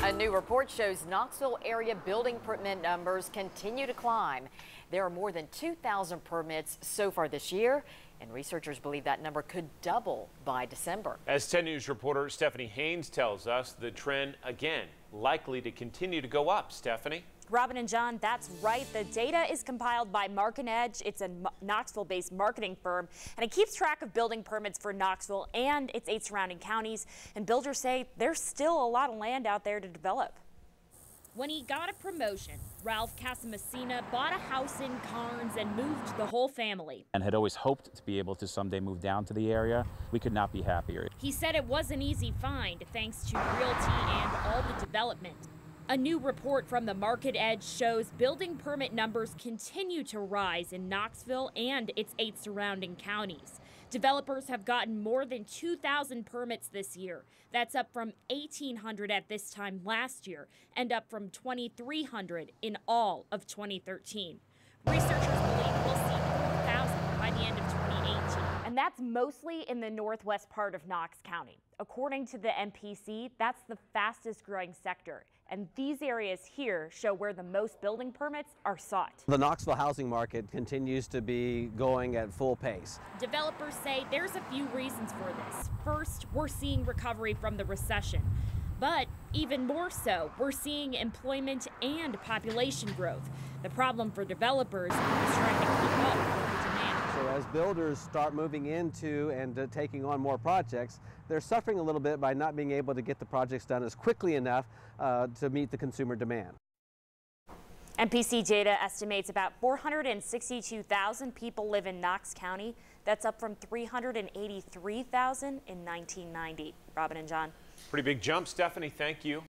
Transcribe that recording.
A new report shows Knoxville-area building permit numbers continue to climb. There are more than 2,000 permits so far this year, and researchers believe that number could double by December. As 10 News reporter Stephanie Haynes tells us, the trend, again, likely to continue to go up. Stephanie? Robin and John, that's right. The data is compiled by Market Edge. It's a Knoxville-based marketing firm, and it keeps track of building permits for Knoxville and its 8 surrounding counties. And builders say there's still a lot of land out there to develop. When he got a promotion, Ralph Casamasina bought a house in Carnes and moved the whole family. And had always hoped to be able to someday move down to the area. We could not be happier. He said it was an easy find thanks to realty and all the development. A new report from the Market Edge shows building permit numbers continue to rise in Knoxville and its 8 surrounding counties. Developers have gotten more than 2,000 permits this year. That's up from 1,800 at this time last year and up from 2,300 in all of 2013. Researchers believe we'll see 4,000 by the end of 2018. And that's mostly in the northwest part of Knox County. According to the MPC, that's the fastest growing sector. And these areas here show where the most building permits are sought. The Knoxville housing market continues to be going at full pace. Developers say there's a few reasons for this. First, we're seeing recovery from the recession. But even more so, we're seeing employment and population growth. The problem for developers is trying to keep up with the demand. So as builders start moving into and taking on more projects, they're suffering a little bit by not being able to get the projects done as quickly enough to meet the consumer demand. MPC data estimates about 462,000 people live in Knox County. That's up from 383,000 in 1990. Robin and John. Pretty big jump, Stephanie. Thank you.